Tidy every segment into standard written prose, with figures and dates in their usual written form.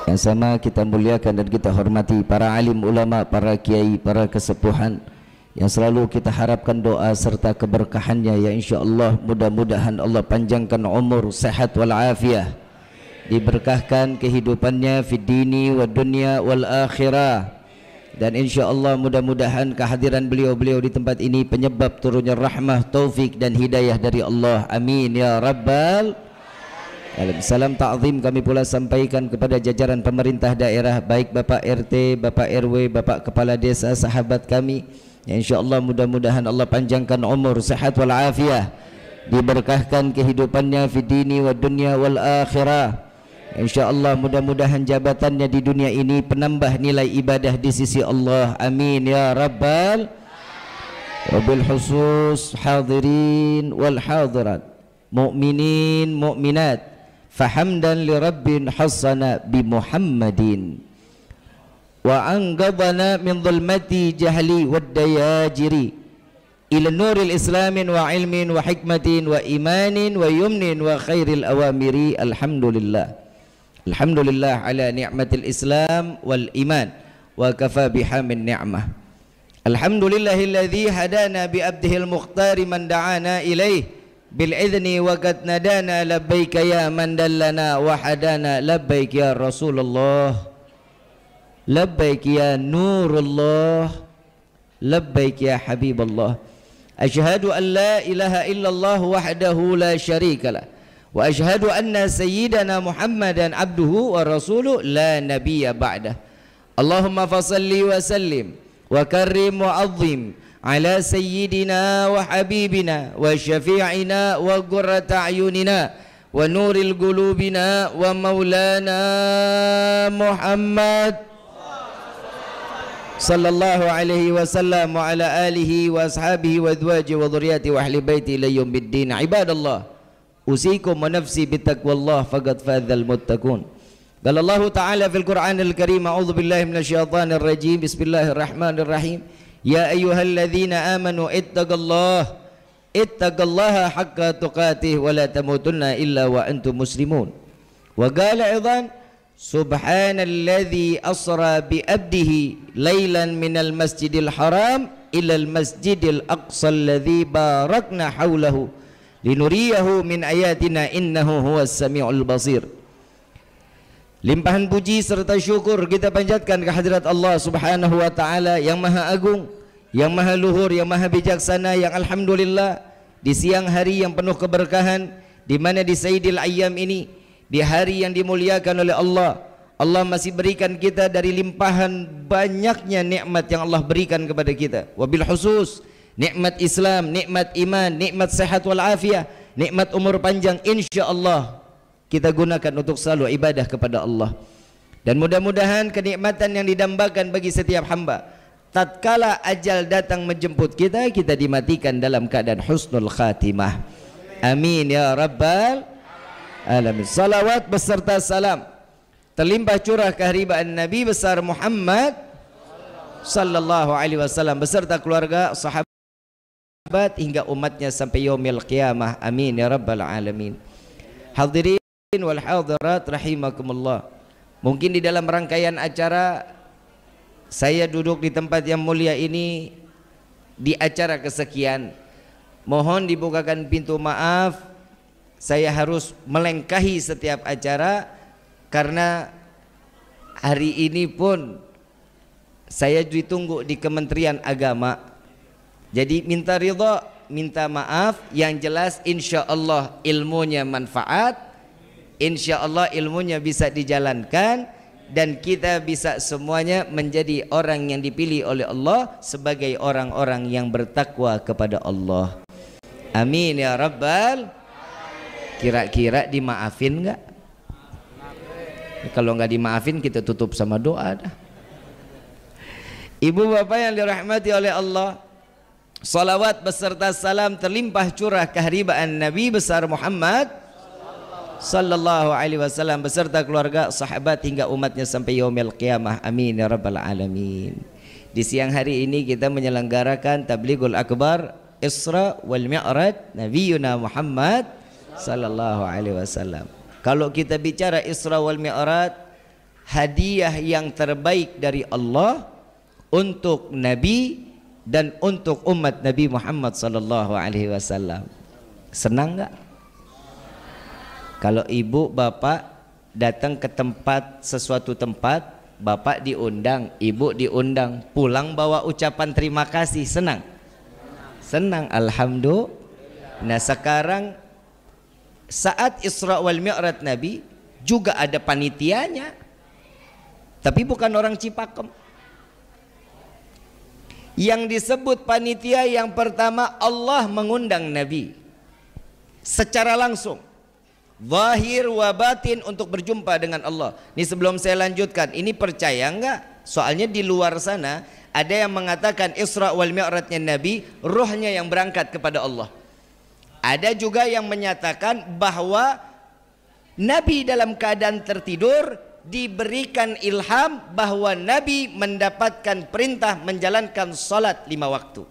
Yang sama kita muliakan dan kita hormati para alim ulama, para kiai, para kesepuhan yang selalu kita harapkan doa serta keberkahannya, ya insyaallah. Mudah-mudahan Allah panjangkan umur, sehat wal afiah, diberkahkan kehidupannya fid dini wad dunya wal akhirah, dan insyaallah mudah-mudahan kehadiran beliau-beliau di tempat ini penyebab turunnya rahmah, taufik dan hidayah dari Allah. Amin ya rabbal alamin. Salam ta'zim kami pula sampaikan kepada jajaran pemerintah daerah, baik Bapak RT, Bapak RW, Bapak Kepala Desa, sahabat kami, ya insyaallah mudah-mudahan Allah panjangkan umur, sehat wal afiah, diberkahkan kehidupannya fid dini wad dunya wal akhirah. InsyaAllah mudah-mudahan jabatannya di dunia ini penambah nilai ibadah di sisi Allah. Amin ya rabbal. Wabil khusus hadirin wal hadirat, mu'minin mu'minat, fahamdan li rabbin hassana bi Muhammadin, wa anqadhana min dhulmati jahli wad dayajiri ila nuril islamin wa ilmin wa hikmatin wa imanin wa yumnin wa khairil awamiri. Alhamdulillah, alhamdulillah ala ni'matil islam wal iman wa kafa biha min ni'mah. Alhamdulillahilladzi hadana bi abdihil mukhtari man da'ana ilaih bil idzni wa qad nadana labbaika ya man dallana wa hadana labbaik ya Rasulullah, labbaik ya Nurullah, labbaik ya Habiballah. Asyhadu an la ilaha illallah wahdahu la syarikalah wa asyhadu anna sayyidana Muhammadan abduhu wa rasuluh la nabiyya ba'dah. Allahumma fasalli wa sallim wa karrim wa azim ala sayyidina wa habibina wa syafi'ina wa qurrata ayunina wa nuril qulubina wa maulana Muhammad sallallahu alaihi wasallam wa ala alihi wa ashabihi wa azwajihi wa dhurriyyati wa ahli baiti ila yaumiddin. Ibadallah, usikum wa nafsi bitaqwallah faqad fadzal muttaqun. Qala Allah Ta'ala fil Qur'anil Karim, a'udzu billahi minasyaitonir rajim, bismillahirrahmanirrahim. Ya ayyuhalladzina amanu ittaqallaha haqqa tuqatih wa la tamutunna illa wa antum muslimun. Wa qala aidan subhanalladzi asra bi abdihi lailan minal masjidil haram ilal masjidil aqsa alladzi barakna haulahu linuriyahu min ayatina innahu huwas samiul basir. Limpahan puji serta syukur kita panjatkan kehadirat Allah Subhanahu wa taala yang maha agung, yang maha luhur, yang maha bijaksana, yang alhamdulillah di siang hari yang penuh keberkahan, di mana di Sayyidil Ayyam ini, di hari yang dimuliakan oleh Allah, Allah masih berikan kita dari limpahan banyaknya nikmat yang Allah berikan kepada kita. Wabil khusus nikmat Islam, nikmat iman, nikmat sehat wal afiah, nikmat umur panjang, insyaallah kita gunakan untuk selalu ibadah kepada Allah. Dan mudah-mudahan kenikmatan yang didambakan bagi setiap hamba, tatkala ajal datang menjemput kita, kita dimatikan dalam keadaan husnul khatimah. Amin ya rabbal alamin. Salawat beserta salam terlimpah curah keharibaan Nabi besar Muhammad sallallahu alaihi wasallam beserta keluarga, sahabat hingga umatnya sampai yaumil qiyamah. Amin ya rabbal alamin. Hadirin wal hadirat rahimakumullah. Mungkin di dalam rangkaian acara saya duduk di tempat yang mulia ini di acara kesekian, mohon dibukakan pintu maaf, saya harus melengkahi setiap acara karena hari ini pun saya ditunggu di Kementerian Agama. Jadi minta ridha, minta maaf, yang jelas insyaallah ilmunya manfaat, insyaallah ilmunya bisa dijalankan, dan kita bisa semuanya menjadi orang yang dipilih oleh Allah sebagai orang-orang yang bertakwa kepada Allah. Amin ya rabbal. Kira-kira dimaafin enggak? Kalau enggak dimaafin kita tutup sama doa dah. Ibu bapak yang dirahmati oleh Allah, salawat beserta salam terlimpah curah keharibaan Nabi besar Muhammad sallallahu alaihi wasallam beserta keluarga, sahabat hingga umatnya sampai yaumil qiyamah. Amin ya rabbal alamin. Di siang hari ini kita menyelenggarakan Tablighul Akbar Isra wal Mi'raj Nabiyuna Muhammad sallallahu alaihi wasallam. Kalau kita bicara Isra wal Mi'raj, hadiah yang terbaik dari Allah untuk Nabi dan untuk umat Nabi Muhammad sallallahu alaihi wasallam. Senang nggak? Kalau ibu bapak datang ke tempat, sesuatu tempat, bapak diundang, ibu diundang, pulang bawa ucapan terima kasih, senang? Senang, alhamdulillah. Nah sekarang saat Isra wal Mi'raj Nabi juga ada panitianya, tapi bukan orang Cipakem. Yang disebut panitia yang pertama, Allah mengundang Nabi secara langsung, zahir wa batin, untuk berjumpa dengan Allah. Ini sebelum saya lanjutkan, ini percaya enggak? Soalnya di luar sana ada yang mengatakan Isra wal Mi'rajnya Nabi, ruhnya yang berangkat kepada Allah. Ada juga yang menyatakan bahwa Nabi dalam keadaan tertidur diberikan ilham bahwa Nabi mendapatkan perintah menjalankan salat 5 waktu.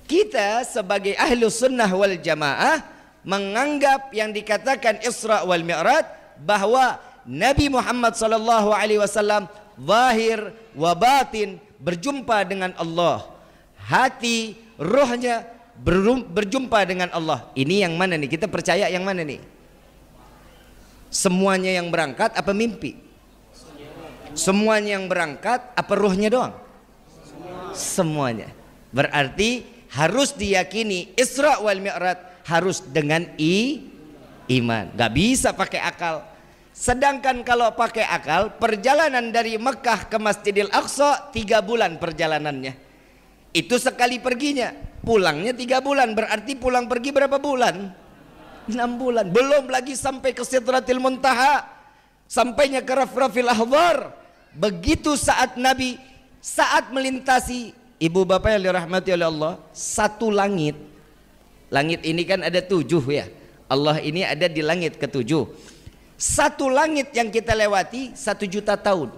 Kita sebagai ahlu sunnah wal jamaah menganggap yang dikatakan Isra wal Mi'raj bahwa Nabi Muhammad sallallahu alaihi wasallam zahir wa batin berjumpa dengan Allah. Hati, rohnya berjumpa dengan Allah. Ini yang mana nih? Kita percaya yang mana nih? Semuanya yang berangkat apa mimpi? Semuanya yang berangkat apa ruhnya doang? Semuanya. Berarti harus diyakini Isra wal Mi'raj harus dengan iman. Gak bisa pakai akal. Sedangkan kalau pakai akal, perjalanan dari Mekah ke Masjidil Aqsa 3 bulan perjalanannya. Itu sekali perginya, pulangnya 3 bulan. Berarti pulang pergi berapa bulan? 6 bulan. Belum lagi sampai ke Sidratil Muntaha, sampainya ke Rafrafil Ahbar. Begitu saat Nabi saat melintasi, ibu bapak yang dirahmati oleh Allah, satu langit. Langit ini kan ada 7 ya. Allah ini ada di langit ke-7. Satu langit yang kita lewati 1 juta tahun.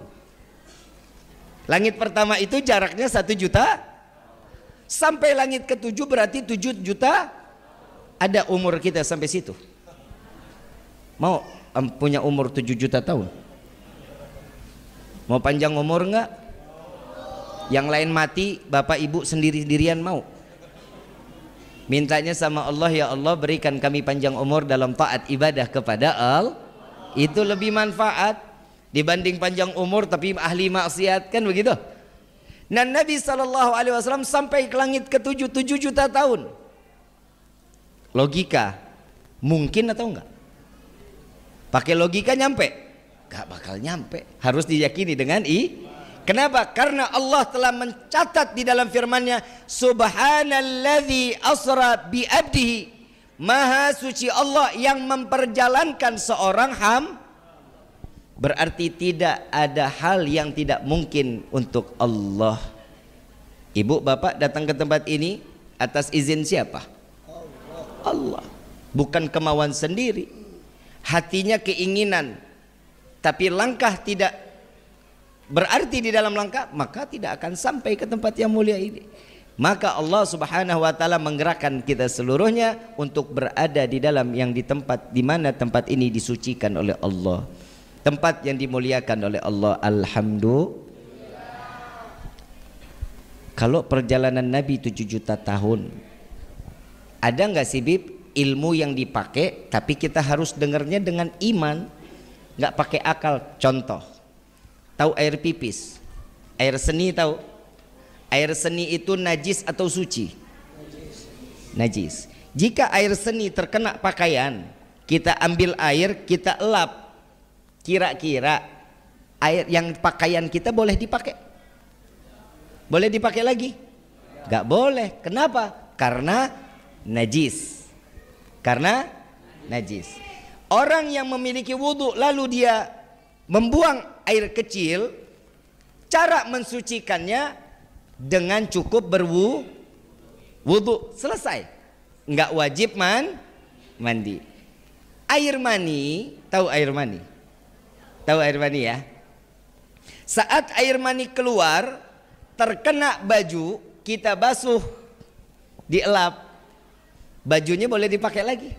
Langit pertama itu jaraknya 1 juta. Sampai langit ke-7 berarti 7 juta. Ada umur kita sampai situ. Mau punya umur 7 juta tahun? Mau panjang umur enggak? Yang lain mati, bapak ibu sendiri-sendirian mau? Mintanya sama Allah, ya Allah berikan kami panjang umur dalam taat ibadah kepada Allah. Itu lebih manfaat dibanding panjang umur tapi ahli maksiat, kan begitu? Dan Nabi SAW sampai ke langit ke-7, 7 juta tahun. Logika, mungkin atau enggak? Pakai logika nyampe? Gak bakal nyampe. Harus diyakini dengan Kenapa? Karena Allah telah mencatat di dalam firman-Nya, Subhanalladzi asra bi abdihi. Maha suci Allah yang memperjalankan seorang Berarti tidak ada hal yang tidak mungkin untuk Allah. Ibu bapak datang ke tempat ini atas izin siapa? Allah. Bukan kemauan sendiri. Hatinya keinginan. Tapi langkah tidak berarti di dalam langkah, maka tidak akan sampai ke tempat yang mulia ini. Maka Allah Subhanahu wa taala menggerakkan kita seluruhnya untuk berada di dalam yang di tempat di mana tempat ini disucikan oleh Allah. Tempat yang dimuliakan oleh Allah. Alhamdulillah. Kalau perjalanan Nabi 7 juta tahun, ada nggak sih Bib ilmu yang dipakai tapi kita harus dengarnya dengan iman, nggak pakai akal? Contoh, tahu air pipis, air seni tahu? Air seni itu najis atau suci? Najis. Jika air seni terkena pakaian, kita ambil air, kita elap, kira-kira air yang pakaian kita boleh dipakai? Boleh dipakai lagi? Gak boleh. Kenapa? Karena najis. Karena najis. Orang yang memiliki wudhu lalu dia membuang air kecil, cara mensucikannya dengan cukup berwudhu, selesai. Nggak wajib mandi. Air mani, tahu air mani? Tahu air mani ya? Saat air mani keluar, terkena baju, kita basuh, dielap, bajunya boleh dipakai lagi?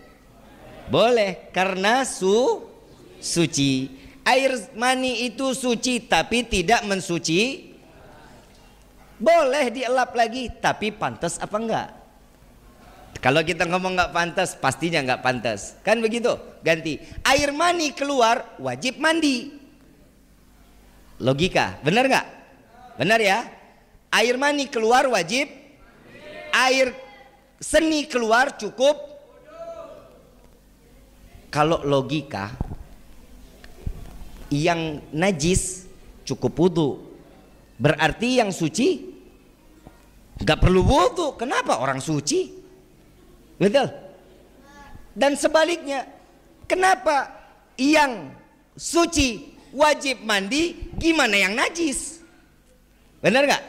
Boleh, karena suci. Air mani itu suci tapi tidak mensuci. Boleh dielap lagi, tapi pantas apa enggak? Kalau kita ngomong nggak pantas, pastinya nggak pantas. Kan begitu? Ganti. Air mani keluar, wajib mandi. Logika, benar nggak? Benar ya? Air mani keluar wajib. Air seni keluar cukup. Kalau logika, yang najis cukup wudu, berarti yang suci nggak perlu wudu. Kenapa? Orang suci, betul. Dan sebaliknya, kenapa yang suci wajib mandi, gimana yang najis? Benar nggak?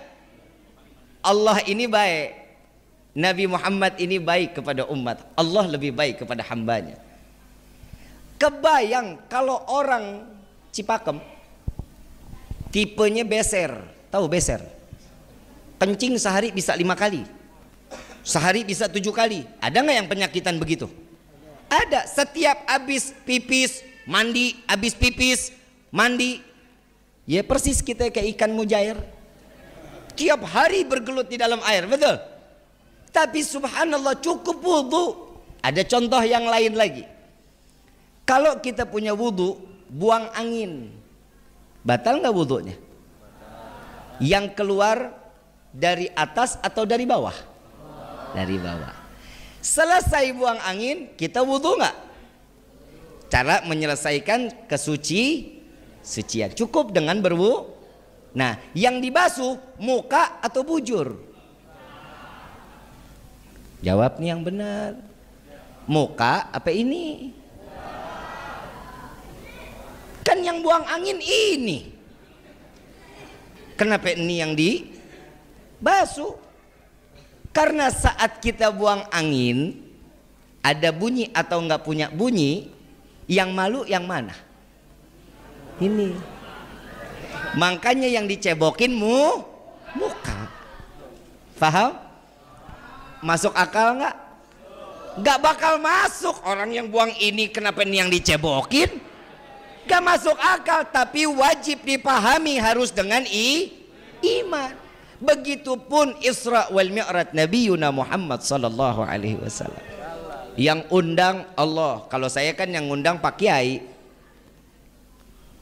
Allah ini baik, Nabi Muhammad ini baik kepada umat, Allah lebih baik kepada hambanya. Kebayang kalau orang Cipakem tipenya beser, tahu beser? Kencing sehari bisa 5 kali, sehari bisa 7 kali. Ada nggak yang penyakitan begitu? Ada. Setiap habis pipis mandi, habis pipis mandi. Ya persis kita kayak ikan mujair, tiap hari bergelut di dalam air, betul? Tapi subhanallah cukup wudu. Ada contoh yang lain lagi. Kalau kita punya wudu, buang angin, batal nggak wudunya? Yang keluar dari atas atau dari bawah? Dari bawah. Selesai buang angin, kita wudu nggak? Cara menyelesaikan sucian cukup dengan berwudu. Nah, yang dibasuh muka atau bujur? Jawab nih yang benar. Muka apa ini? Kan yang buang angin ini. Kenapa ini yang dibasuh? Karena saat kita buang angin, ada bunyi atau enggak punya bunyi, yang malu yang mana? Ini. Makanya yang dicebokin muka. Paham? Masuk akal enggak? Enggak bakal masuk. Orang yang buang ini kenapa ini yang dicebokin? Gak masuk akal, tapi wajib dipahami harus dengan iman. Begitupun Isra wal Mi'raj Nabiyuna Muhammad sallallahu alaihi wasallam. Yang undang Allah. Kalau saya kan yang undang Pak Kiai.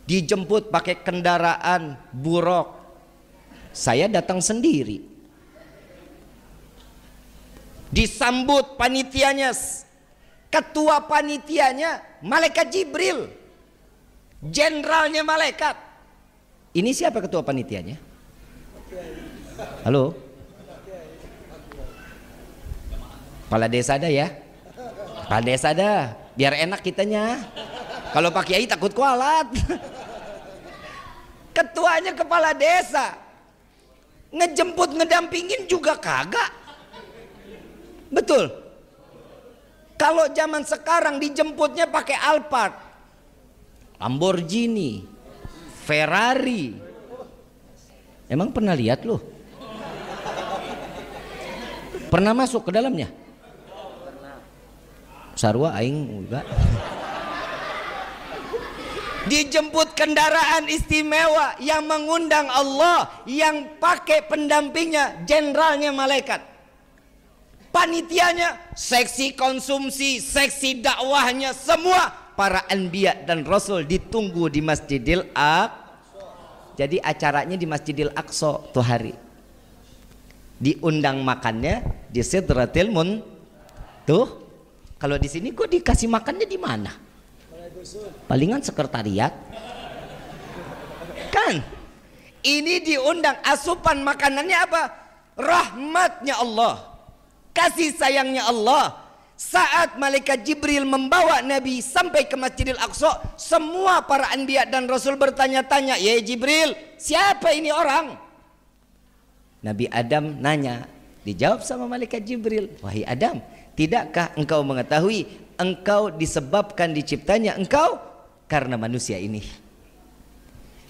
Dijemput pakai kendaraan buruk. Saya datang sendiri. Disambut panitianya, ketua panitianya malaikat Jibril. Jenderalnya malaikat. Ini siapa ketua panitianya? Halo? Kepala desa ada ya? Kepala desa ada, biar enak kitanya. Kalau Pak Kiai takut kualat. Ketuanya kepala desa. Ngejemput ngedampingin juga kagak. Betul? Kalau zaman sekarang dijemputnya pakai Alphard, Lamborghini, Ferrari. Emang pernah lihat loh? Pernah masuk ke dalamnya? Sarwa aing enggak. Dijemput kendaraan istimewa yang mengundang Allah, yang pakai pendampingnya jenderalnya malaikat. Panitianya seksi konsumsi, seksi dakwahnya, semua para anbiya dan rasul ditunggu di Masjidil Aqsa. Jadi acaranya di Masjidil Aqsa tuh hari. Diundang makannya di Sidratil Muntaha. Kalau di sini kok dikasih makannya di mana? Palingan sekretariat. Kan? Ini diundang, asupan makanannya apa? Rahmatnya Allah, kasih sayangnya Allah. Saat malaikat Jibril membawa Nabi sampai ke Masjidil Aqsa, semua para anbiya dan rasul bertanya-tanya, "Ya Jibril, siapa ini orang?" Nabi Adam nanya, dijawab sama malaikat Jibril, "Wahai Adam, tidakkah engkau mengetahui engkau disebabkan diciptanya engkau karena manusia ini?"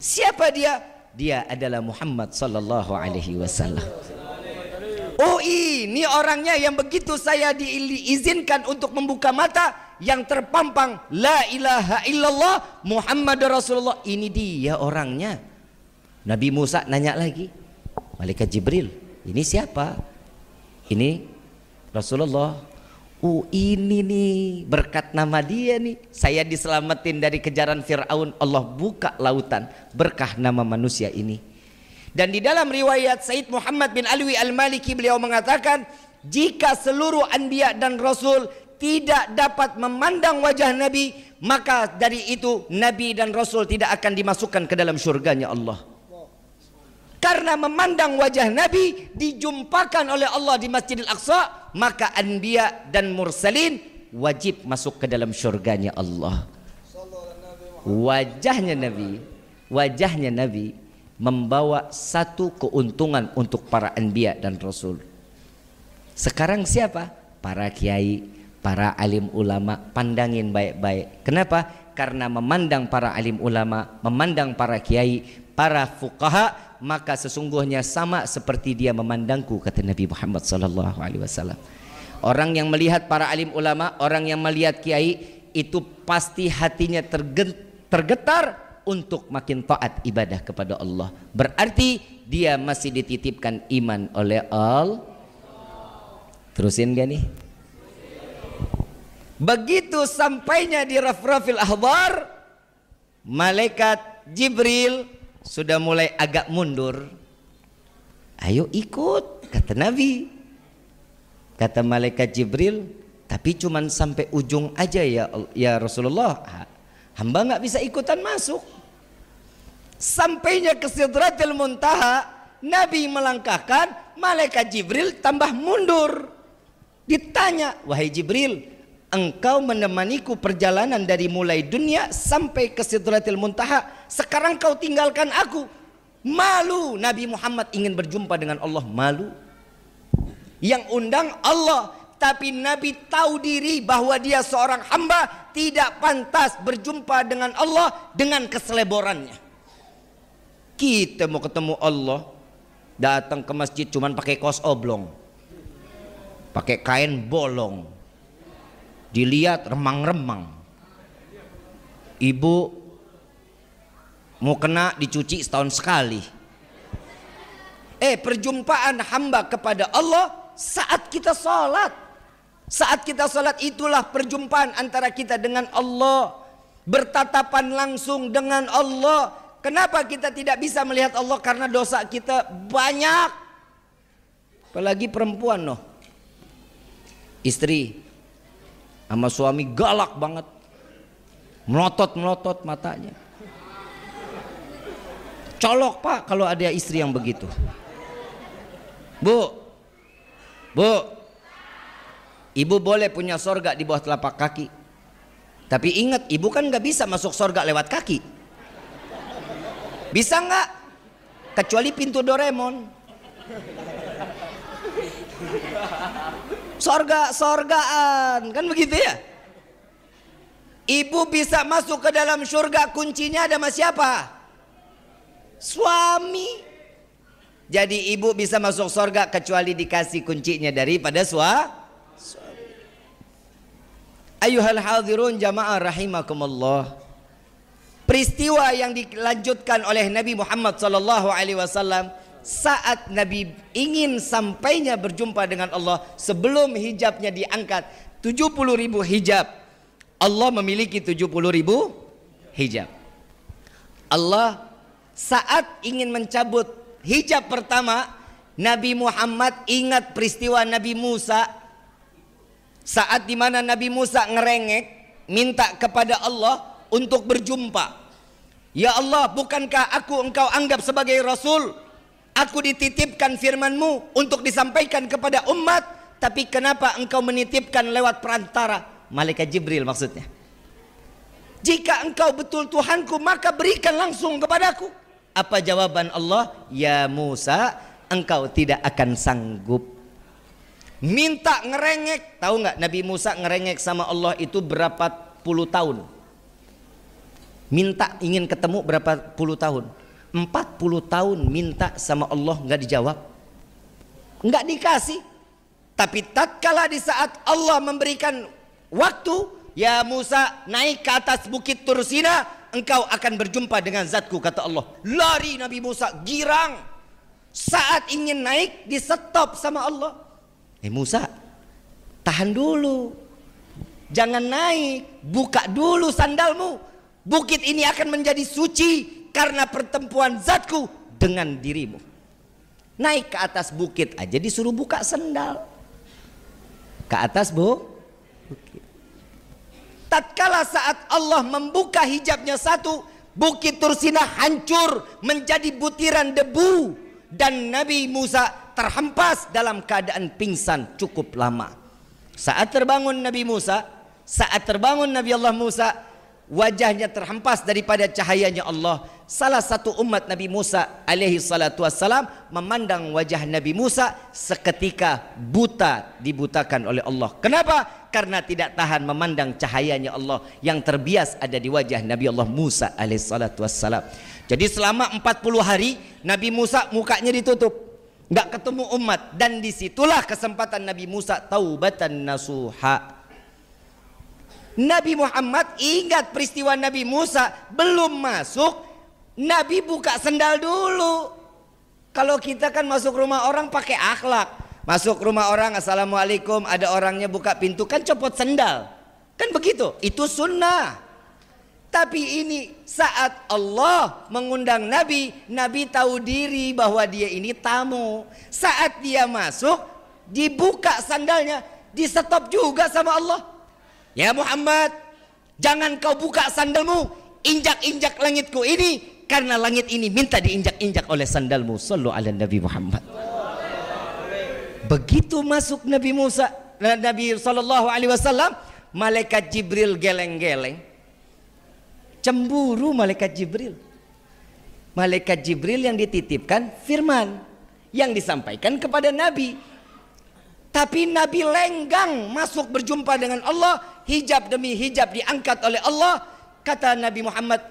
Siapa dia? Dia adalah Muhammad sallallahu alaihi wasallam. Oh ini orangnya yang begitu saya diizinkan untuk membuka mata, yang terpampang la ilaha illallah Muhammad Rasulullah. Ini dia orangnya. Nabi Musa nanya lagi, malaikat Jibril, ini siapa? Ini Rasulullah. Oh ini nih, berkat nama dia nih saya diselamatin dari kejaran Fir'aun. Allah buka lautan berkah nama manusia ini. Dan di dalam riwayat Said Muhammad bin Alwi Al-Maliki, beliau mengatakan, jika seluruh anbiya dan rasul tidak dapat memandang wajah Nabi, maka dari itu Nabi dan Rasul tidak akan dimasukkan ke dalam surganya Allah. Karena memandang wajah Nabi dijumpakan oleh Allah di Masjidil Aqsa, maka anbiya dan mursalin wajib masuk ke dalam surganya Allah. Wajahnya Nabi membawa satu keuntungan untuk para anbiya dan rasul. Sekarang siapa? Para kiai, para alim ulama, pandangin baik-baik. Kenapa? Karena memandang para alim ulama, memandang para kiai, para fuqaha, maka sesungguhnya sama seperti dia memandangku, kata Nabi Muhammad SAW. Orang yang melihat para alim ulama, orang yang melihat kiai, itu pasti hatinya tergetar untuk makin taat ibadah kepada Allah. Berarti dia masih dititipkan iman oleh Allah. Terusin gak nih? Begitu sampainya di Rafrafil Ahbar, malaikat Jibril sudah mulai agak mundur. Ayo ikut, kata Nabi. Kata malaikat Jibril, tapi cuman sampai ujung aja ya Rasulullah. Hamba nggak bisa ikutan masuk. Sampainya ke Sidratil Muntaha, Nabi melangkahkan, malaikat Jibril tambah mundur. Ditanya, wahai Jibril, engkau menemaniku perjalanan dari mulai dunia sampai ke Sidratil Muntaha, sekarang kau tinggalkan aku. Malu, Nabi Muhammad ingin berjumpa dengan Allah, malu. Yang undang Allah, tapi Nabi tahu diri bahwa dia seorang hamba, tidak pantas berjumpa dengan Allah dengan keseleborannya. Kita mau ketemu Allah, datang ke masjid cuman pakai kaos oblong, pakai kain bolong, dilihat remang-remang. Ibu mau kena dicuci setahun sekali. Perjumpaan hamba kepada Allah saat kita sholat. Saat kita sholat itulah perjumpaan antara kita dengan Allah, bertatapan langsung dengan Allah. Kenapa kita tidak bisa melihat Allah? Karena dosa kita banyak. Apalagi perempuan noh, istri sama suami galak banget, melotot matanya. Colok pak kalau ada istri yang begitu. Bu, ibu boleh punya sorga di bawah telapak kaki, tapi ingat ibu kan nggak bisa masuk sorga lewat kaki. Bisa nggak? Kecuali pintu Doraemon. Sorgaan, kan begitu ya? Ibu bisa masuk ke dalam surga, kuncinya ada sama siapa? Suami. Jadi ibu bisa masuk surga kecuali dikasih kuncinya daripada suami. Ayuhal hadirun jamaah rahimakumullah. Peristiwa yang dilanjutkan oleh Nabi Muhammad SAW saat Nabi ingin sampainya berjumpa dengan Allah, sebelum hijabnya diangkat 70.000 hijab. Allah memiliki 70.000 hijab. Allah saat ingin mencabut hijab pertama, Nabi Muhammad ingat peristiwa Nabi Musa. Saat dimana Nabi Musa ngerengek minta kepada Allah untuk berjumpa. Ya Allah, bukankah engkau anggap sebagai Rasul? Aku dititipkan firman-Mu untuk disampaikan kepada umat, tapi kenapa engkau menitipkan lewat perantara? Malaikat Jibril maksudnya. Jika engkau betul Tuhanku, maka berikan langsung kepadaku. Apa jawaban Allah? Ya Musa, engkau tidak akan sanggup. Minta ngerengek. Tahu nggak Nabi Musa ngerengek sama Allah itu berapa puluh tahun? Minta ingin ketemu berapa puluh tahun? 40 tahun minta sama Allah nggak dijawab. Enggak dikasih. Tapi tatkala di saat Allah memberikan waktu, ya Musa naik ke atas bukit Tursina, engkau akan berjumpa dengan zatku, kata Allah. Lari Nabi Musa, girang. Saat ingin naik, di stop sama Allah. Musa, tahan dulu. Jangan naik, buka dulu sandalmu. Bukit ini akan menjadi suci karena pertemuan zatku dengan dirimu. Naik ke atas bukit aja disuruh buka sandal. Ke atas bukit. Tatkala saat Allah membuka hijabnya satu, bukit Tursina hancur menjadi butiran debu, dan Nabi Musa terhempas dalam keadaan pingsan cukup lama. Saat terbangun Nabi Allah Musa, wajahnya terhempas daripada cahayanya Allah. Salah satu umat Nabi Musa alaihi salatu wassalam memandang wajah Nabi Musa, seketika buta, dibutakan oleh Allah. Kenapa? Karena tidak tahan memandang cahayanya Allah yang terbias ada di wajah Nabi Allah Musa alaihi salatu wassalam. Jadi selama 40 hari Nabi Musa mukanya ditutup, nggak ketemu umat, dan disitulah kesempatan Nabi Musa taubatan nasuha. Nabi Muhammad ingat peristiwa Nabi Musa belum masuk, Nabi buka sendal dulu. Kalau kita kan masuk rumah orang pakai akhlak. Masuk rumah orang, assalamualaikum, ada orangnya buka pintu, kan copot sendal. Kan begitu, itu sunnah. Tapi ini saat Allah mengundang Nabi, Nabi tahu diri bahwa dia ini tamu. Saat dia masuk, dibuka sandalnya, di stop juga sama Allah. Ya Muhammad, jangan kau buka sandalmu, injak-injak langitku ini, karena langit ini minta diinjak-injak oleh sandalmu. Sallu ala Nabi Muhammad. Begitu masuk Nabi Musa, Nabi sallallahu alaihi wasallam, malaikat Jibril geleng-geleng. Cemburu malaikat Jibril. Malaikat Jibril yang dititipkan firman yang disampaikan kepada Nabi. Tapi Nabi lenggang masuk berjumpa dengan Allah, hijab demi hijab diangkat oleh Allah. Kata Nabi Muhammad,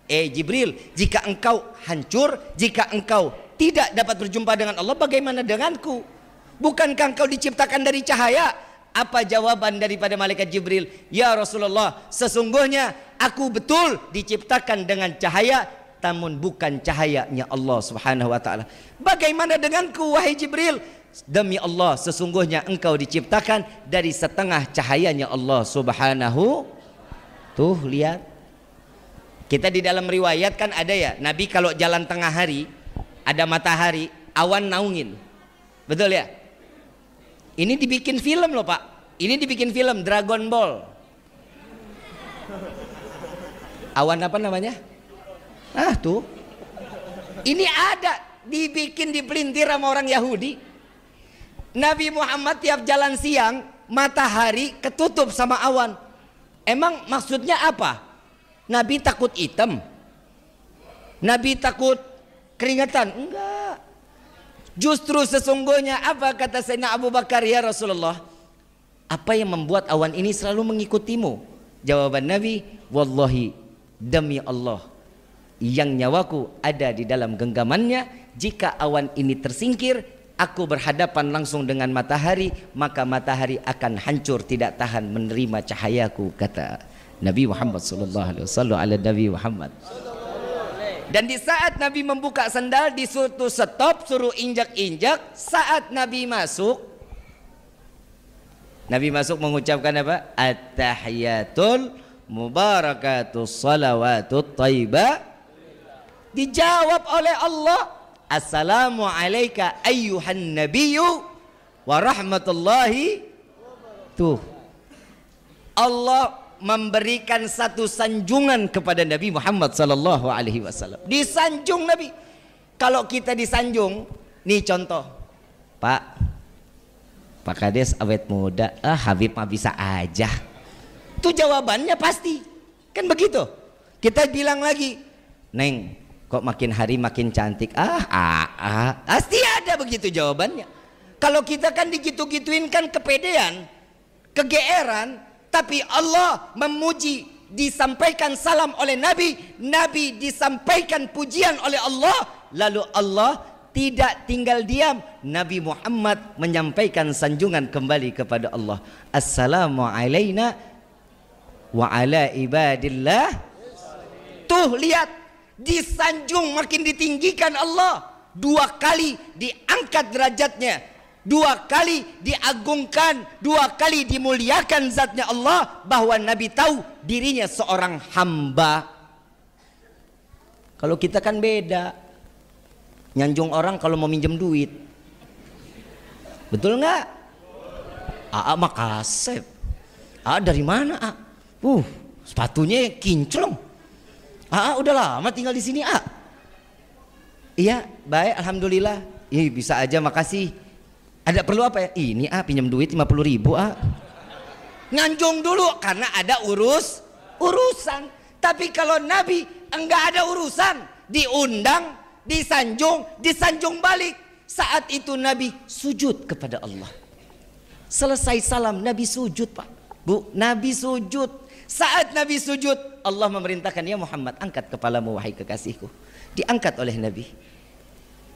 Jibril, jika engkau hancur, jika engkau tidak dapat berjumpa dengan Allah, bagaimana denganku? Bukankah engkau diciptakan dari cahaya? Apa jawaban daripada malaikat Jibril? Ya Rasulullah, sesungguhnya aku betul diciptakan dengan cahaya, namun bukan cahayanya Allah subhanahu wa ta'ala. Bagaimana denganku wahai Jibril? Demi Allah, sesungguhnya engkau diciptakan dari setengah cahayanya Allah subhanahu. Tuh lihat, kita di dalam riwayat kan ada ya, Nabi kalau jalan tengah hari, ada matahari, awan naungin. Betul ya? Ini dibikin film loh Pak. Ini dibikin film Dragon Ball. Awan apa namanya? Ah tuh. Ini ada, dibikin dipelintir sama orang Yahudi. Nabi Muhammad tiap jalan siang, matahari ketutup sama awan. Emang maksudnya apa? Nabi takut hitam? Nabi takut keringetan? Enggak. Justru sesungguhnya apa kata Sayyidina Abu Bakar, ya Rasulullah, apa yang membuat awan ini selalu mengikutimu? Jawaban Nabi, wallahi, demi Allah yang nyawaku ada di dalam genggamannya, jika awan ini tersingkir, aku berhadapan langsung dengan matahari, maka matahari akan hancur, tidak tahan menerima cahayaku, kata Nabi Muhammad sallallahu alaihi wasallam. Ala Nabi Muhammad. Dan di saat Nabi membuka sandal, disuruh stop, suruh injak-injak. Saat Nabi masuk mengucapkan apa? At-tahiyatul mubarakatus salawatut thayyibah. Dijawab oleh Allah, assalamu alayka ayyuhan nabiyyu wa rahmatullahi. Tuh, Allah memberikan satu sanjungan kepada Nabi Muhammad sallallahu alaihi wasallam. Disanjung Nabi. Kalau kita disanjung, nih contoh, Pak Kades awet muda, Habib mah bisa aja. Itu jawabannya pasti. Kan begitu. Kita bilang lagi, Neng, kok makin hari makin cantik. Pasti ada begitu jawabannya. Kalau kita kan digitu-gituin kan kepedean, kegeeran. Tapi Allah memuji, disampaikan salam oleh Nabi, Nabi disampaikan pujian oleh Allah, lalu Allah tidak tinggal diam. Nabi Muhammad menyampaikan sanjungan kembali kepada Allah. Assalamu alaina wa ala ibadillah. Tuh lihat, disanjung, makin ditinggikan Allah. 2 kali diangkat derajatnya, 2 kali diagungkan, 2 kali dimuliakan zatnya Allah. Bahwa Nabi tahu dirinya seorang hamba. Kalau kita kan beda, nyanjung orang kalau mau minjem duit. Betul nggak? Aa mah kasep. Aa dari mana? Sepatunya kinclong. Aa udah lama tinggal di sini. Iya baik, alhamdulillah. Bisa aja, makasih. Ada perlu apa ya? Ini pinjam duit 50.000 Nyanjung dulu karena ada urusan. Tapi kalau Nabi enggak ada urusan, diundang, disanjung balik. Saat itu Nabi sujud kepada Allah. Selesai salam Nabi sujud, Pak. Bu, Nabi sujud. Saat Nabi sujud, Allah memerintahkan, ya Muhammad, angkat kepalamu wahai kekasihku. Diangkat oleh Nabi.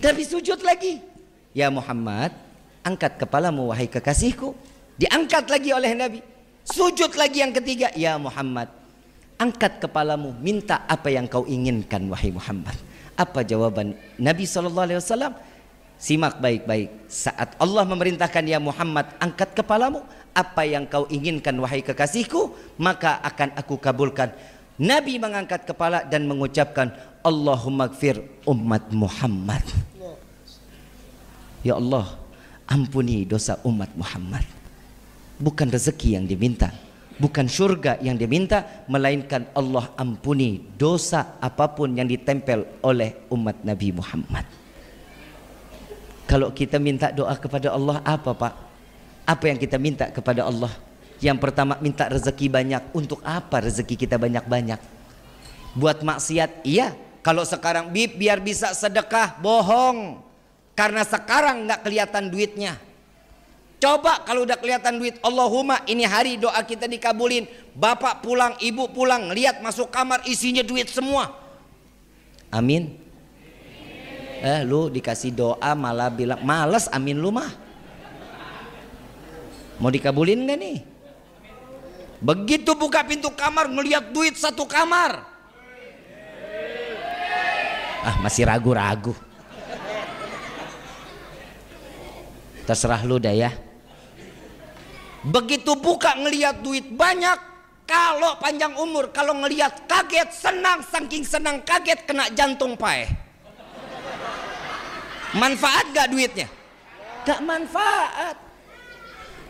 Nabi sujud lagi. Ya Muhammad, angkat kepalamu wahai kekasihku. Diangkat lagi oleh Nabi. Sujud lagi yang ketiga. Ya Muhammad, angkat kepalamu, minta apa yang kau inginkan wahai Muhammad. Apa jawaban Nabi SAW? Simak baik-baik. Saat Allah memerintahkan, ya Muhammad, angkat kepalamu, apa yang kau inginkan wahai kekasihku, maka akan aku kabulkan. Nabi mengangkat kepala dan mengucapkan, Allahumma gfir umat Muhammad. Ya Allah, ampuni dosa umat Muhammad. Bukan rezeki yang diminta, bukan surga yang diminta, melainkan Allah ampuni dosa apapun yang ditempel oleh umat Nabi Muhammad. Kalau kita minta doa kepada Allah, apa Pak? Apa yang kita minta kepada Allah? Yang pertama, minta rezeki banyak. Untuk apa rezeki kita banyak-banyak? Buat maksiat? Iya. Kalau sekarang biar bisa sedekah, bohong. Karena sekarang nggak kelihatan duitnya. Coba kalau udah kelihatan duit, Allahumma ini hari doa kita dikabulin. Bapak pulang, ibu pulang, lihat masuk kamar isinya duit semua. Amin. Lu dikasih doa malah bilang males, amin lu mah. Mau dikabulin gak nih? Begitu buka pintu kamar ngelihat duit 1 kamar. Masih ragu-ragu. Terserah lu dah ya. Begitu buka ngelihat duit banyak, kalau panjang umur, kalau ngelihat kaget, senang, saking senang kaget kena jantung pae. Manfaat gak duitnya? Gak manfaat.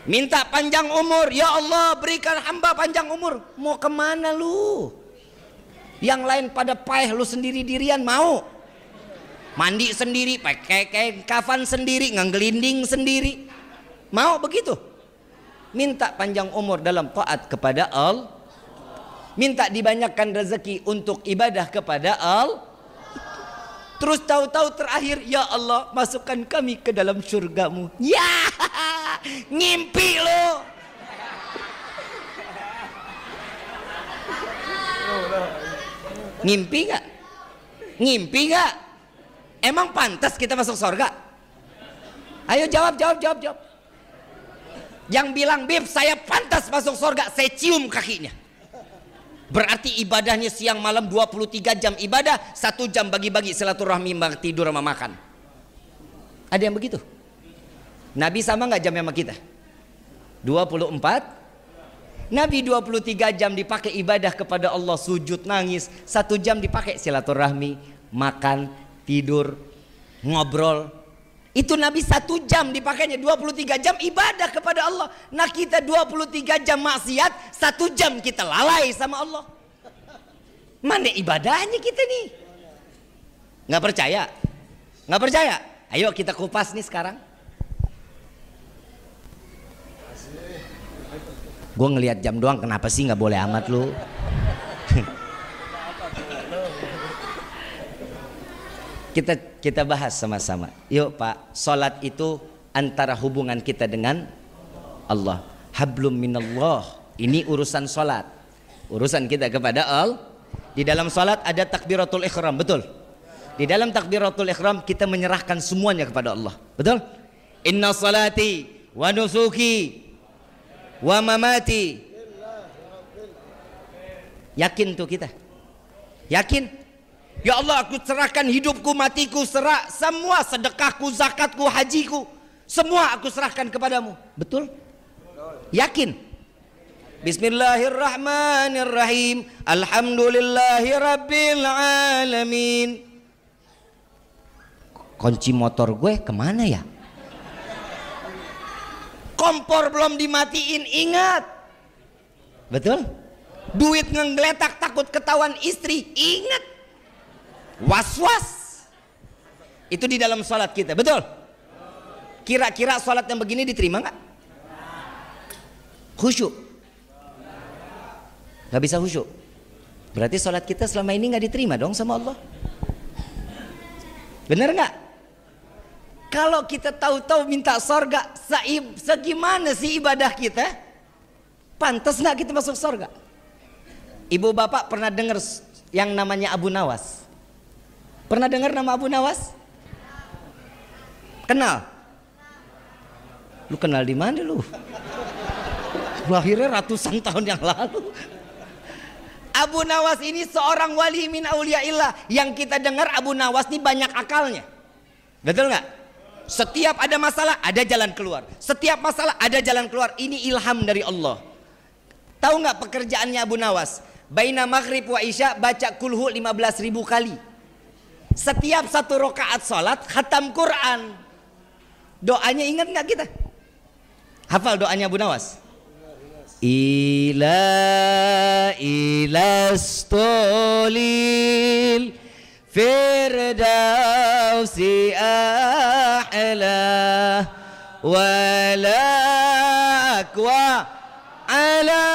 Minta panjang umur, ya Allah berikan hamba panjang umur. Mau kemana lu? Yang lain pada paeh, lu sendiri dirian mau? Mandi sendiri, pakai kafan sendiri, ngelinding sendiri. Mau begitu? Minta panjang umur dalam taat kepada Allah. Minta dibanyakan rezeki untuk ibadah kepada Allah. Terus tahu-tahu terakhir, ya Allah masukkan kami ke dalam surgamu. Ya, ngimpi lo. Ngimpi gak? Ngimpi gak? Emang pantas kita masuk surga? Ayo jawab. Yang bilang, Bib saya pantas masuk surga, saya cium kakinya. Berarti ibadahnya siang malam 23 jam ibadah, 1 jam bagi-bagi silaturahmi, tidur sama makan. Ada yang begitu? Nabi sama nggak jamnya sama kita? 24. Nabi 23 jam dipakai ibadah kepada Allah, sujud nangis. 1 jam dipakai silaturahmi, makan, tidur, ngobrol. Itu Nabi 1 jam dipakainya, 23 jam ibadah kepada Allah. Nah kita 23 jam maksiat, 1 jam kita lalai sama Allah. Mana ibadahnya kita nih? Nggak percaya? Nggak percaya? Ayo kita kupas nih sekarang. Gue ngelihat jam doang, kenapa sih nggak boleh amat lu? Kita bahas sama-sama. Yuk Pak, salat itu antara hubungan kita dengan Allah. Hablum minallah. Ini urusan salat. Urusan kita kepada Allah. Di dalam salat ada takbiratul ihram, betul? Di dalam takbiratul ihram kita menyerahkan semuanya kepada Allah. Betul? Inna salati wa nusuki wa mamati. Yakin tuh kita? Yakin? Ya Allah, aku serahkan hidupku, matiku, semua sedekahku, zakatku, hajiku, semua aku serahkan kepadamu. Betul? Yakin? Bismillahirrahmanirrahim. Alhamdulillahi rabbil alamin. Kunci motor gue kemana ya? Kompor belum dimatiin, ingat. Betul? Duit ngeggeletak takut ketahuan istri, ingat. Was-was. Itu di dalam sholat kita, betul? Kira-kira sholat yang begini diterima nggak? Khusyuk? Nggak bisa khusyuk. Berarti sholat kita selama ini nggak diterima dong sama Allah. Bener nggak? Kalau kita tahu-tahu minta sorga, segimana sih ibadah kita? Pantas nggak kita masuk sorga? Ibu bapak pernah dengar yang namanya Abu Nawas? Pernah dengar nama Abu Nawas? Kenal? Lu kenal di mana lu? Lahirnya ratusan tahun yang lalu. Abu Nawas ini seorang wali min auliyaillah. Yang kita dengar Abu Nawas ini banyak akalnya. Betul nggak? Setiap ada masalah ada jalan keluar. Setiap masalah ada jalan keluar. Ini ilham dari Allah. Tahu nggak pekerjaannya Abu Nawas? Baina maghrib wa isya baca kulhu 15.000 kali. Setiap satu rakaat salat khatam Quran. Doanya ingat nggak kita? Hafal doanya Abu Nawas? Ilastolil Firdausi a'la walakwa ala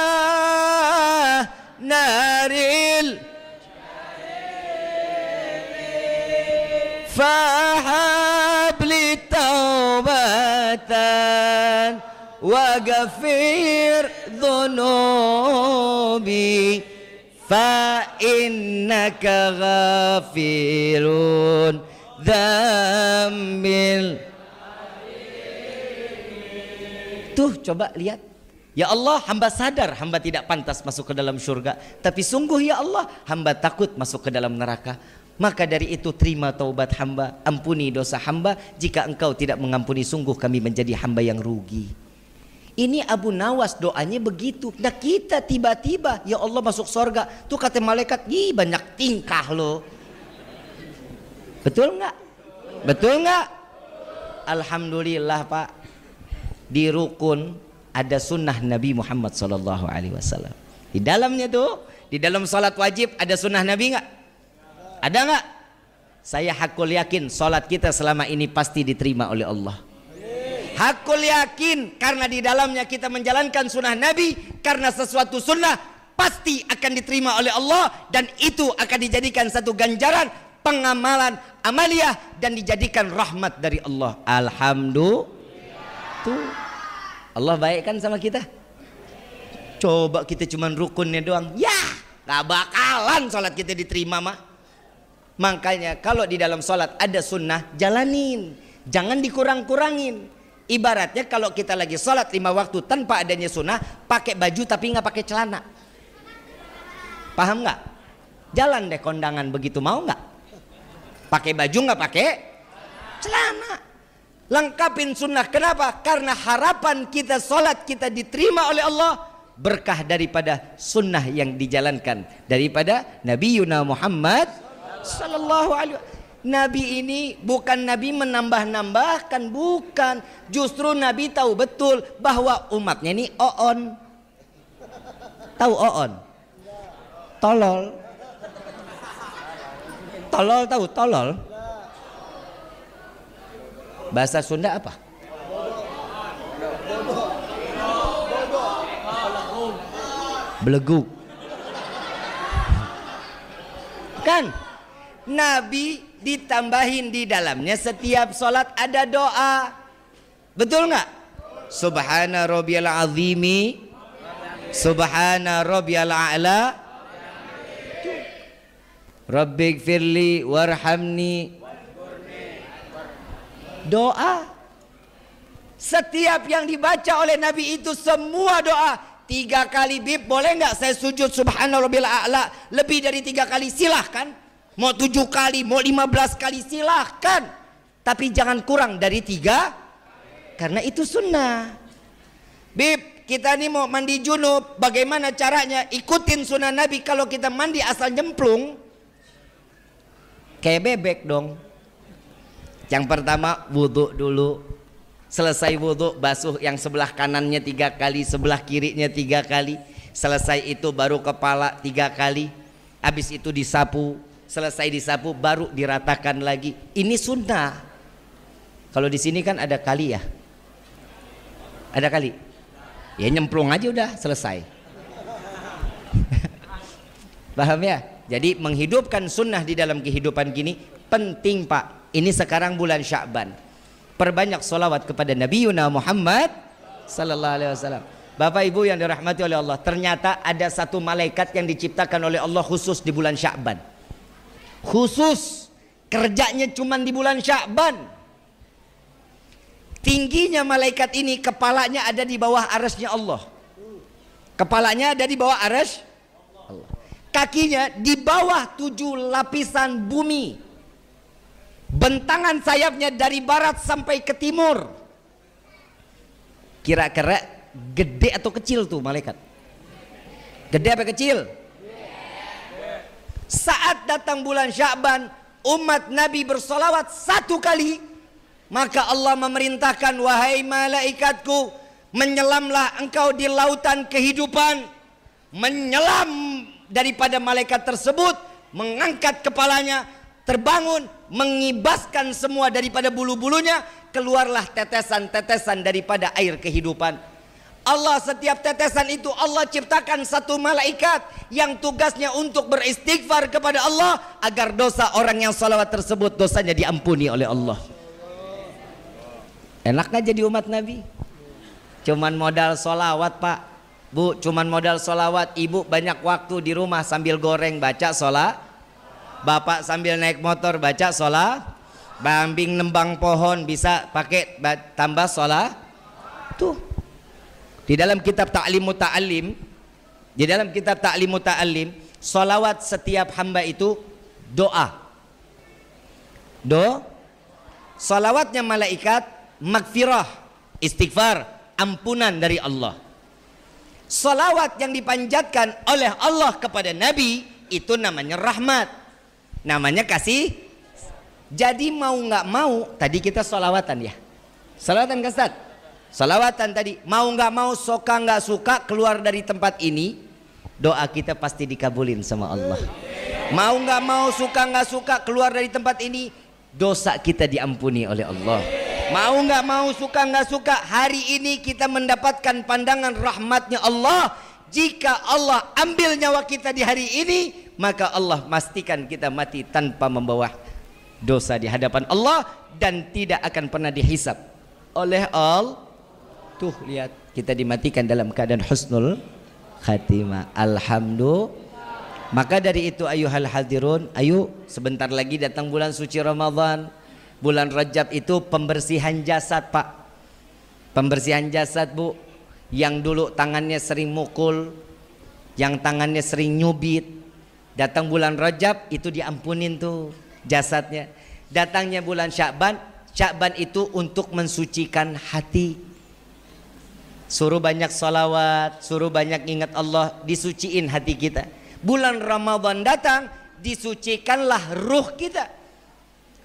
naril fahabli taubatan waghfir dhunubi fa innaka ghafirun dzambil. Tuh coba lihat. Ya Allah, hamba sadar hamba tidak pantas masuk ke dalam surga, tapi sungguh ya Allah hamba takut masuk ke dalam neraka. Maka dari itu terima taubat hamba, ampuni dosa hamba. Jika engkau tidak mengampuni, sungguh kami menjadi hamba yang rugi. Ini Abu Nawas doanya begitu. Nah kita tiba-tiba ya Allah masuk surga. Tuh kata malaikat, ih banyak tingkah lo. Betul nggak? Betul nggak? Alhamdulillah Pak. Di rukun ada sunnah Nabi Muhammad SAW. Di dalamnya tuh, di dalam salat wajib ada sunnah Nabi nggak? Ada nggak? Saya hakul yakin salat kita selama ini pasti diterima oleh Allah. Hakul yakin karena di dalamnya kita menjalankan sunnah Nabi. Karena sesuatu sunnah pasti akan diterima oleh Allah. Dan itu akan dijadikan satu ganjaran pengamalan amaliyah dan dijadikan rahmat dari Allah. Alhamdulillah. Tuh Allah baik kan sama kita. Coba kita cuman rukunnya doang, ya gak bakalan sholat kita diterima mah. Makanya kalau di dalam sholat ada sunnah, jalanin, jangan dikurang-kurangin. Ibaratnya kalau kita lagi sholat 5 waktu tanpa adanya sunnah, pakai baju tapi nggak pakai celana. Paham nggak? Jalan deh kondangan begitu, mau nggak? Pakai baju nggak pakai celana. Lengkapin sunnah. Kenapa? Karena harapan kita sholat kita diterima oleh Allah berkah daripada sunnah yang dijalankan daripada Nabi Yuna Muhammad Sallallahu Alaihi Wasallam. Nabi ini bukan Nabi menambah-nambahkan, bukan. Justru Nabi tahu betul bahwa umatnya ini oon. Tahu oon? Tolol. Tolol tahu tolol? Bahasa Sunda apa? Beleguk. Kan Nabi ditambahin di dalamnya setiap sholat ada doa. Betul nggak? Subhana rabbiyal azimi, subhana rabbiyal a'la. Rabbighfirli warhamni. Doa. Setiap yang dibaca oleh Nabi itu semua doa. 3 kali bib, boleh nggak saya sujud subhanarabbil a'la lebih dari 3 kali? Silahkan. Mau 7 kali, mau 15 kali, silahkan. Tapi jangan kurang dari 3, karena itu sunnah. Bib, kita ini mau mandi junub, bagaimana caranya? Ikutin sunnah Nabi. Kalau kita mandi asal nyemplung, kayak bebek dong. Yang pertama wudhu dulu. Selesai wudhu, basuh yang sebelah kanannya 3 kali, sebelah kirinya 3 kali. Selesai itu baru kepala 3 kali. Habis itu disapu. Selesai disapu baru diratakan lagi. Ini sunnah. Kalau di sini kan ada kali ya. Ada kali. Ya nyemplung aja udah selesai. Paham ya? Jadi menghidupkan sunnah di dalam kehidupan gini penting, Pak. Ini sekarang bulan Sya'ban. Perbanyak solawat kepada Nabi Muhammad sallallahu alaihi wasallam. Bapak Ibu yang dirahmati oleh Allah, ternyata ada satu malaikat yang diciptakan oleh Allah khusus di bulan Sya'ban. Khusus, kerjanya cuma di bulan Sya'ban. Tingginya malaikat ini, kepalanya ada di bawah arasnya Allah. Kepalanya ada di bawah aras Allah. Kakinya di bawah 7 lapisan bumi. Bentangan sayapnya dari barat sampai ke timur. Kira-kira gede atau kecil tuh malaikat? Gede apa kecil? Saat datang bulan Sya'ban, umat Nabi bersolawat 1 kali, maka Allah memerintahkan, wahai malaikatku, menyelamlah engkau di lautan kehidupan. Menyelam daripada malaikat tersebut, mengangkat kepalanya, terbangun, mengibaskan semua daripada bulu-bulunya, keluarlah tetesan-tetesan daripada air kehidupan. Allah, setiap tetesan itu Allah ciptakan satu malaikat yang tugasnya untuk beristighfar kepada Allah agar dosa orang yang salawat tersebut dosanya diampuni oleh Allah. Enak gak jadi umat Nabi? Cuman modal solawat, Pak, Bu, cuman modal solawat. Ibu banyak waktu di rumah sambil goreng baca sholat. Bapak sambil naik motor baca sholat. Bambing nembang pohon bisa pakai tambah sholat. Tuh. Di dalam kitab Ta'lim Muta'allim, di dalam kitab Ta'lim Muta'allim, sholawat setiap hamba itu doa. Sholawatnya malaikat magfirah, istighfar, ampunan dari Allah. Sholawat yang dipanjatkan oleh Allah kepada Nabi itu namanya rahmat. Namanya kasih. Jadi mau nggak mau, tadi kita sholawatan ya, sholawatan kasat, sholawatan tadi. Mau nggak mau, suka nggak suka, keluar dari tempat ini, doa kita pasti dikabulin sama Allah. Mau nggak mau, suka nggak suka, keluar dari tempat ini, dosa kita diampuni oleh Allah. Mau nggak mau, suka nggak suka, hari ini kita mendapatkan pandangan rahmatnya Allah. Jika Allah ambil nyawa kita di hari ini, maka Allah pastikan kita mati tanpa membawa dosa di hadapan Allah dan tidak akan pernah dihisab oleh Allah. Tuh lihat, kita dimatikan dalam keadaan husnul khatimah. Alhamdulillah. Maka dari itu ayuhal hadirun, ayo sebentar lagi datang bulan suci Ramadan. Bulan Rajab itu pembersihan jasad, Pak. Pembersihan jasad, Bu. Yang dulu tangannya sering mukul, yang tangannya sering nyubit, datang bulan Rajab itu diampunin tuh jasadnya. Datangnya bulan Sya'ban, Sya'ban itu untuk mensucikan hati. Suruh banyak salawat, suruh banyak ingat Allah, disuciin hati kita. Bulan Ramadan datang, disucikanlah ruh kita.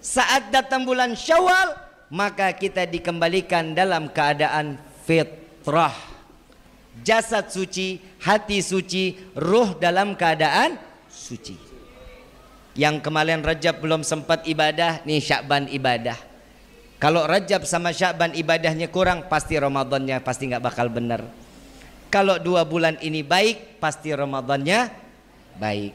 Saat datang bulan Syawal, maka kita dikembalikan dalam keadaan fitrah. Jasad suci, hati suci, ruh dalam keadaan suci. Yang kemarin Rajab belum sempat ibadah, nih Sya'ban ibadah. Kalau Rajab sama Sya'ban ibadahnya kurang, pasti Ramadannya pasti nggak bakal benar. Kalau 2 bulan ini baik, pasti Ramadannya baik.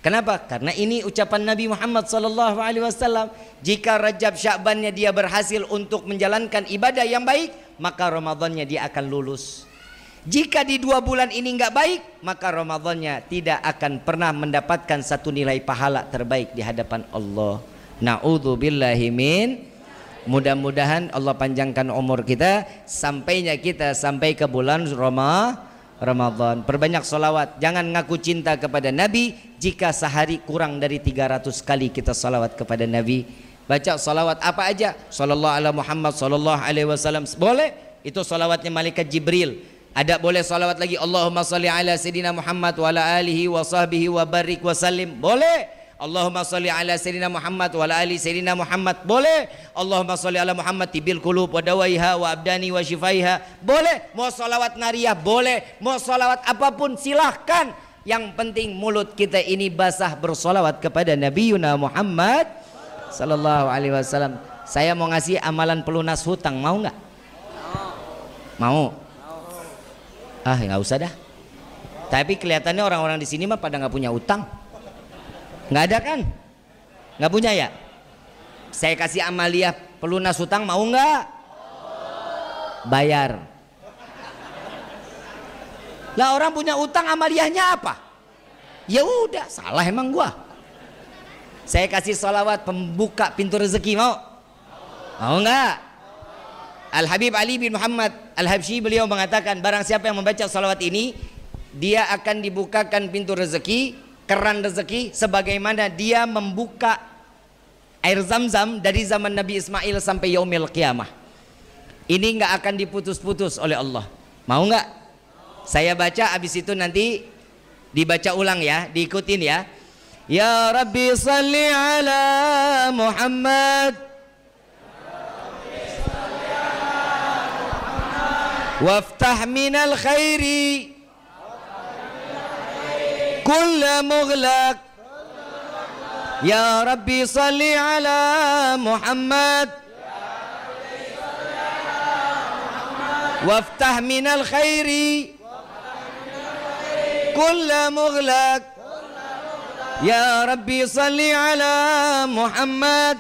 Kenapa? Karena ini ucapan Nabi Muhammad SAW. Jika Rajab Sya'bannya dia berhasil untuk menjalankan ibadah yang baik, maka Ramadannya dia akan lulus. Jika di 2 bulan ini nggak baik, maka Ramadannya tidak akan pernah mendapatkan satu nilai pahala terbaik di hadapan Allah. Na'udzubillahi min. Mudah-mudahan Allah panjangkan umur kita sampai ke bulan Ramadan. Perbanyak solawat. Jangan ngaku cinta kepada Nabi jika sehari kurang dari 300 kali kita solawat kepada Nabi. Baca solawat apa aja, sallallahu ala Muhammad sallallahu alaihi wasallam, boleh. Itu solawatnya malaikat Jibril. Ada boleh salawat lagi, Allahumma salli ala Sayyidina Muhammad wa ala alihi wa sahbihi wa barik wa sallim, boleh. Allahumma salli ala Sayyidina Muhammad wa ala ali Sayyidina Muhammad, boleh. Allahumma salli ala Muhammad tibil qulub wa dawaiha wa abdani wa shifaiha, boleh. Mau salawat nariyah boleh, mau salawat apapun silahkan. Yang penting mulut kita ini basah bersolawat kepada Nabiyuna Muhammad sallallahu alaihi wasallam. Saya mau ngasih amalan pelunas hutang, mau nggak? Mau? Ah, nggak usah dah. Tapi kelihatannya orang-orang di sini mah pada nggak punya utang. Nggak ada kan? Nggak punya ya? Saya kasih amaliyah pelunas hutang, mau nggak? Bayar. Lah orang punya utang, amaliyahnya apa? Ya udah, salah emang gua. Saya kasih salawat pembuka pintu rezeki, mau? Mau nggak? Al-Habib Ali bin Muhammad Al-Habsyi beliau mengatakan, barang siapa yang membaca salawat ini, dia akan dibukakan pintu rezeki, keran rezeki, sebagaimana dia membuka air zam-zam dari zaman Nabi Ismail sampai yaumil qiyamah. Ini nggak akan diputus-putus oleh Allah. Mau nggak? Saya baca, habis itu nanti dibaca ulang ya, diikutin ya. Ya Rabbi salli ala Muhammad waftah minal khairi kulla mughlaq. Ya Rabbi salli ala Muhammad waftah minal khairi kulla mughlaq. Ya Rabbi salli ala Muhammad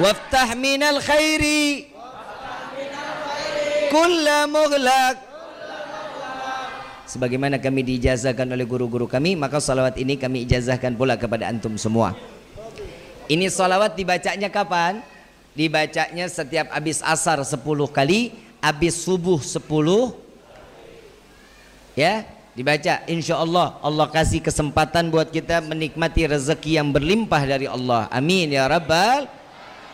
waftah minal khairi kulla mughlaq. Sebagaimana kami diijazahkan oleh guru-guru kami, maka salawat ini kami ijazahkan pula kepada antum semua. Ini salawat dibacanya kapan? Dibacanya setiap habis asar 10 kali, habis subuh 10. Ya, dibaca. Insya Allah Allah kasih kesempatan buat kita menikmati rezeki yang berlimpah dari Allah. Amin ya Rabbal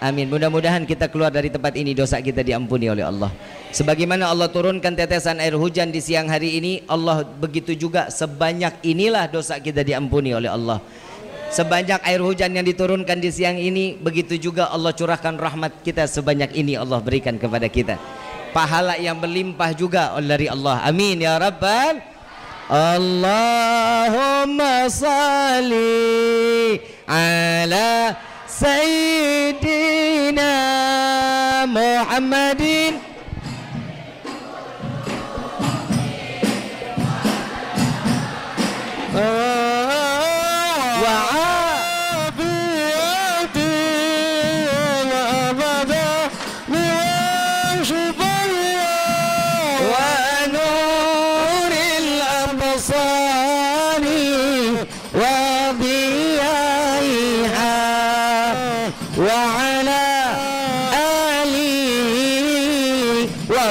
amin. Mudah-mudahan kita keluar dari tempat ini, dosa kita diampuni oleh Allah. Sebagaimana Allah turunkan tetesan air hujan di siang hari ini, Allah begitu juga sebanyak inilah dosa kita diampuni oleh Allah. Sebanyak air hujan yang diturunkan di siang ini, begitu juga Allah curahkan rahmat kita sebanyak ini Allah berikan kepada kita. Pahala yang berlimpah juga dari Allah. Amin ya Rabbal. Allahumma salli ala Sayyidina Muhammadin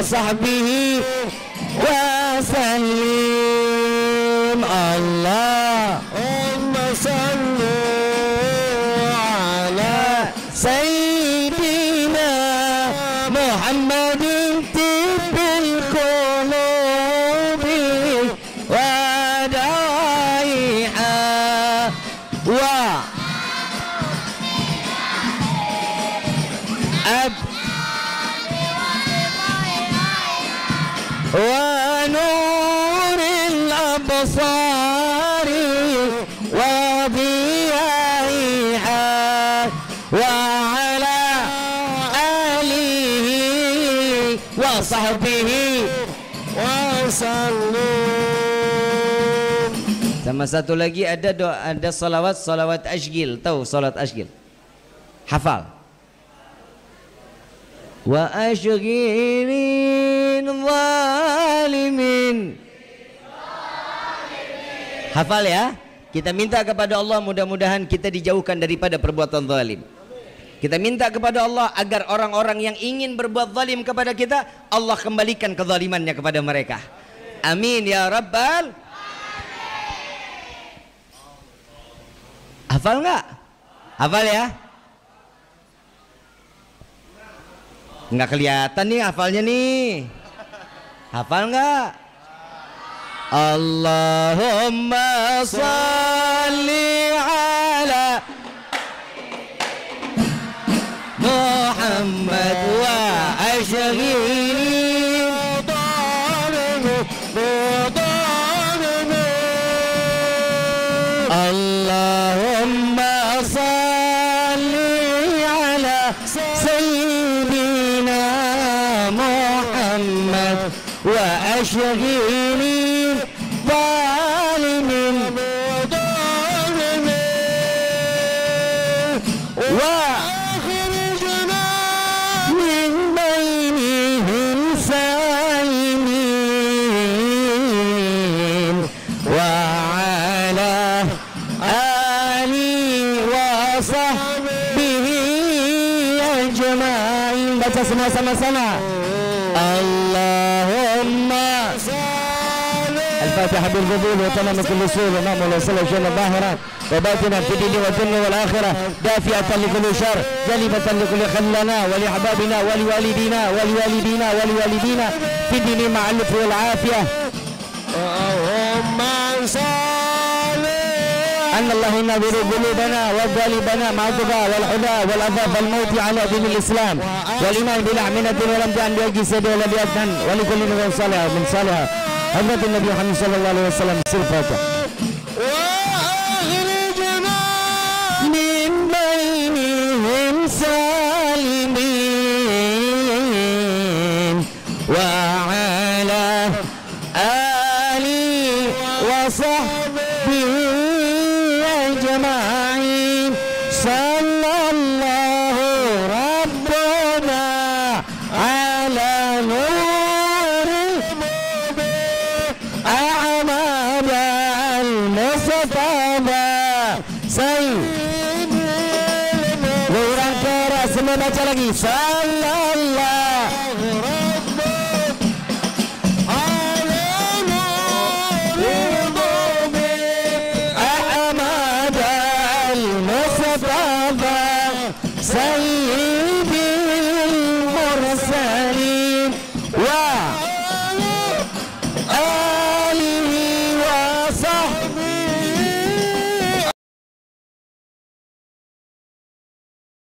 sahbihi wa sallim. Allahumma salli ala Sayyidina Muhammadin tibbil qulubi wa dawaiha wa wa nuril absari wa diyaiha wa ala alihi wa sahbihi wa sallim. Sama satu lagi ada doa, ada salawat asygil. Tahu salat asygil? Hafal? wa ashghilin zalimin. Hafal ya. Kita minta kepada Allah mudah-mudahan kita dijauhkan daripada perbuatan zalim. Kita minta kepada Allah agar orang-orang yang ingin berbuat zalim kepada kita, Allah kembalikan kezalimannya kepada mereka. Amin ya Rabbal. Hafal nggak? Hafal ya? Nggak kelihatan nih hafalnya nih. Hafal nggak? Allahumma salli ala Muhammad wa ashghilin Allahumma salli ala Sayyidina Muhammad wa ashghilin وأخرجنا من بينهم سالمين وعلى آله وصحبه أجمعين. Baca semua sama-sama. Allahumma الفاتحة بالقبول وتمام كل سوء ونعم وصلى جل ظاهرا وباطنا في الدين والدنيا والآخرة دافئة لكل شر جلبة لكل خلنا ولأحبابنا ولوالدينا ولوالدينا في الدين مع اللطف والعافية. اللهم صل أن الله ينظر قلوبنا وقالبنا مع الضغى والحدى والأذى والموت على دين الإسلام والإيمان بلا منة ولم تعن بأجي سيد ولا بأدنى ولكل من صالح من صالح حضرة النبي محمد صلى الله عليه وسلم. الفاتحة. وأخرجنا من بينهم سالمين وعلى آله وصحبه أجمعين. صلى الله ربنا على نور أعمال المصطفى سيد ويران كرا semua baca lagi. Sallallahu